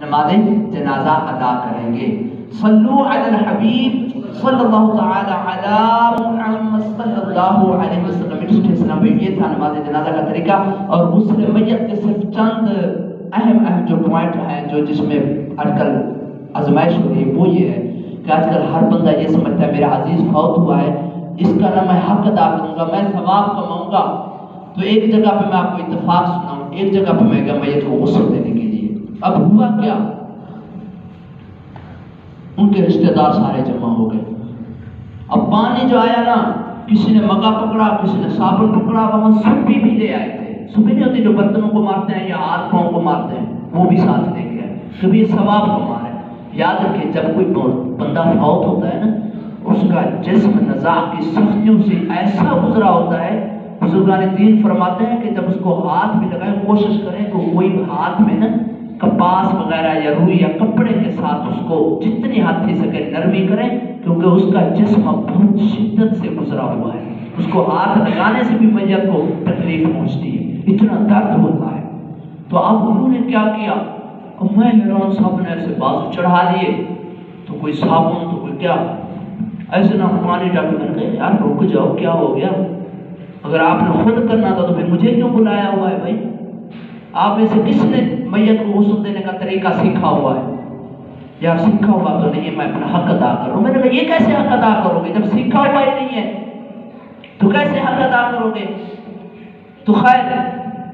نماز جنازہ ادا کریں گے۔ صلو علی الحبیب صلی اللہ تعالی علی محمد صلی اللہ علیہ وسلم۔ یہ تھا نماز جنازہ کا طریقہ۔ اور غسل میت کے صرف چند اہم جو پوائنٹ ہیں جو جس میں آج کل آزمائش ہو رہی ہے وہ یہ ہے کہ آج کل ہر بندہ یہ سمجھتا ہے میرا عزیز فوت ہوا ہے، اس کا نہ میں حق ادا کروں گا، میں ثواب کماؤں گا۔ تو ایک جگہ پہ میں آپ کو اتفاق سناؤں، ایک جگہ پہ میں گیا میت کو غسل دینے کے لیے۔ اب ہوا کیا، ان کے رشتہ دار سارے جمع ہو گئے۔ اب پانی جو آیا نا، کسی نے مگا پکڑا، کسی نے صابن پکڑا، وہاں سپی بھی لے آئے تھے۔ سپی نہیں ہوتی جو برتنوں کو مارتے ہیں یا ہاتھ پاؤں کو مارتے ہیں، وہ بھی ساتھ لے کے آئے، کبھی یہ ثواب کما رہے ہیں۔ یاد رکھیں جب کوئی بندہ فوت ہوتا ہے نا، اس کا جسم نزاع کی سختیوں سے ایسا گزرا ہوتا ہے، بزرگان دین فرماتے ہیں کہ جب اس کو ہاتھ بھی لگائیں کوشش کریں کہ کوئی ہاتھ میں نا کپاس وغیرہ یا روئی یا کپڑے کے ساتھ اس کو جتنی ہاتھ تھی سکے نرمی کریں، کیونکہ اس کا جسم بہت شدت سے گزرا ہوا ہے، اس کو ہاتھ لگانے سے بھی میت کو تکلیف پہنچتی ہے، اتنا درد ہوتا ہے۔ تو اب انہوں نے کیا کیا، میں حیران، صاحب نے ایسے بازو چڑھا لیے، تو کوئی صابن تو کوئی کیا، ایسے نہ پانی ڈال کر گئے، یار رک جاؤ کیا ہو گیا، اگر آپ نے خود کرنا تھا تو پھر مجھے کیوں بلایا ہوا ہے بھائی، آپ میں سے کس نے میت کو غسل دینے کا طریقہ سیکھا ہوا ہے؟ یار سیکھا ہوا تو نہیں ہے، میں اپنا حق ادا کروں۔ میں نے کہا یہ کیسے حق ادا کرو گے جب سیکھا ہوا ہی نہیں ہے، تو کیسے حق ادا کرو گے؟ تو خیر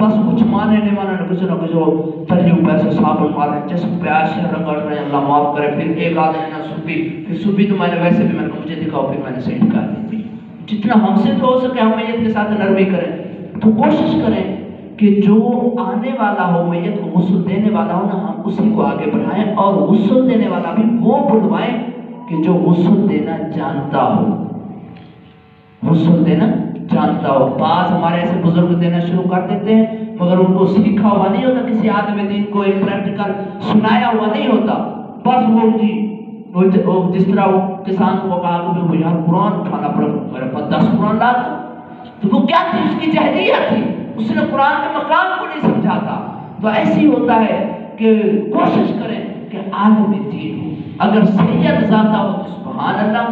بس کچھ مانے نہیں مانے، کچھ نہ کچھ تلیوں پیسے صابن مارے، جسم پہ ایسے رگڑ رہے ہیں، اللہ معاف کرے۔ پھر ایک آدمی نے سوپی تو میں نے ویسے بھی میں نے مجھے دکھاؤ، پھر میں نے سیٹ کر دی۔ جتنا ہم سے تو ہو سکے ہم میت کے ساتھ نرمی کریں، تو کوشش کریں کہ جو آنے والا ہو میت کو غسل دینے والا ہو نا، ہم اسی کو آگے بڑھائیں، اور غسل دینے والا بھی وہ بلوائیں کہ جو غسل دینا جانتا ہو، غسل دینا جانتا ہو۔ بعض ہمارے ایسے بزرگ دینا شروع کر دیتے ہیں مگر ان کو سیکھا ہوا نہیں ہوتا، کسی آدمی دین کو ایک پریکٹیکل سنایا ہوا نہیں ہوتا، بس وہ جی جس طرح وہ کسان کو کہا کہ وہ یار قرآن اٹھانا پڑا، میرے پاس 10 قرآن لا تو وہ کیا تھی، اس کی جہلیہ تھی، اس نے قرآن کے مقام کو نہیں سمجھا تھا۔ تو ایسی ہوتا ہے کہ کوشش کریں کہ عالم دین ہو، اگر سید ذاتہ ہو تو سبحان اللہ،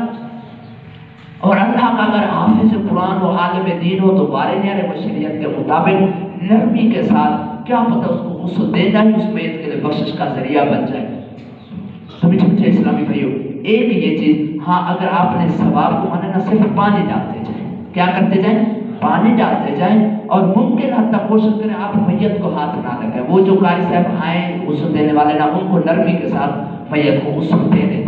اور اللہ کا اگر حافظ قرآن و عالم دین ہو تو بارے نیارے بشریت کے مطابق نرمی کے ساتھ، کیا پتہ اس کو غسل دینا ہی اس میت کے لیے بخشش کا ذریعہ بن جائے۔ تو میٹھے اسلامی بھائیو، ایک یہ چیز، ہاں اگر آپ نے ثواب کو مانا نہ، صرف پانی ڈالتے جائیں، کیا کرتے جائیں، پانی ڈالتے جائیں، اور ممکن حتی کوشش کریں آپ میت کو ہاتھ نہ لگائیں، وہ جو قاری صاحب آئیں غسل دینے والے نا، ان کو نرمی کے ساتھ میت کو غسل دے دیں،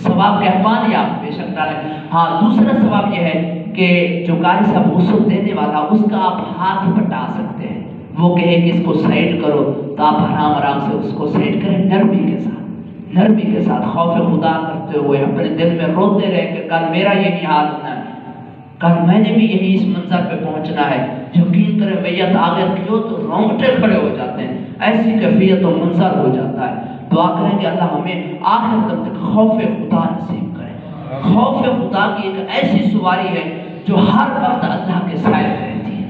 ثواب کے پانی آپ بے شک ڈالیں۔ ہاں دوسرا ثواب یہ ہے کہ جو قاری صاحب غسل دینے والا اس کا آپ ہاتھ بٹا سکتے ہیں، وہ کہے کہ اس کو سائڈ کرو تو آپ آرام سے اس کو سائڈ کریں، نرمی کے ساتھ، نرمی کے ساتھ، خوف خدا کرتے ہوئے، اپنے دل میں روتے رہے کہ کل میرا یہی حال ہونا ہے، کل میں نے بھی یہی اس منظر پہ پہنچنا ہے۔ یقین کریں میت آگے کیوں تو رونگٹے کھڑے ہو جاتے ہیں، ایسی کیفیت و منظر ہو جاتا ہے۔ دعا کریں کہ اللہ ہمیں آخر تک خوف خدا نصیب کرے۔ خوف خدا کی ایک ایسی سواری ہے جو ہر وقت اللہ کے سائے میں رہتی ہے۔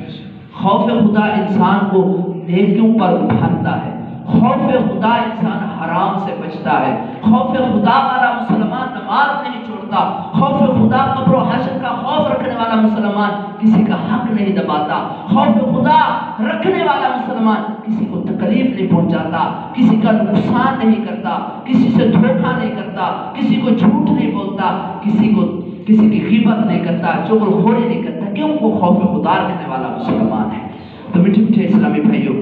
خوف خدا انسان کو نیکیوں پر اٹھاتا ہے، خوف خدا انسان حرام سے بچتا ہے، خوف خدا والا مسلمان نماز نہیں چھوڑتا، خوف خدا قبر و حشر کا خوف رکھنے والا مسلمان کسی کا حق نہیں دباتا، خوف خدا رکھنے والا مسلمان کسی کو تکلیف نہیں پہنچاتا، کسی کا نقصان نہیں کرتا، کسی سے دھوکہ نہیں کرتا، کسی کو جھوٹ نہیں بولتا، کسی کی غیبت نہیں کرتا، چغل خوری نہیں کرتا، کیوں؟ وہ خوف خدا رکھنے والا مسلمان ہے۔ تو میٹھے میٹھے اسلامی بھائیوں،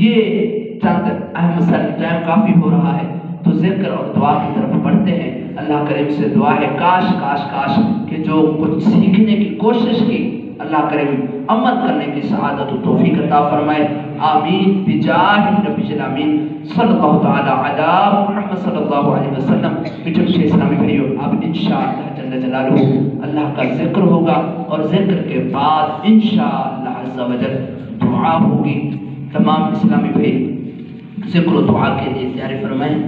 یہ چند اہم مسائل، ٹائم کافی ہو رہا ہے تو ذکر اور دعا کی طرف بڑھتے ہیں۔ اللہ کریم سے دعا ہے کاش کاش کاش کہ جو کچھ سیکھنے کی کوشش کی اللہ کریم عمل کرنے کی سعادت و توفیق عطا فرمائے، آمین بجاہ نبی الامین صلی اللہ تعالی علی محمد صلی اللہ علیہ وسلم۔ میٹھے میٹھے اسلامی بھائیوں، اب انشاءاللہ جل جلالہ اللہ کا ذکر ہوگا، اور ذکر کے بعد انشاءاللہ عز و جل دعا ہوگی۔ تمام اسلامی بھائی ذکر و دعا کے لیے تیاری فرمائیں۔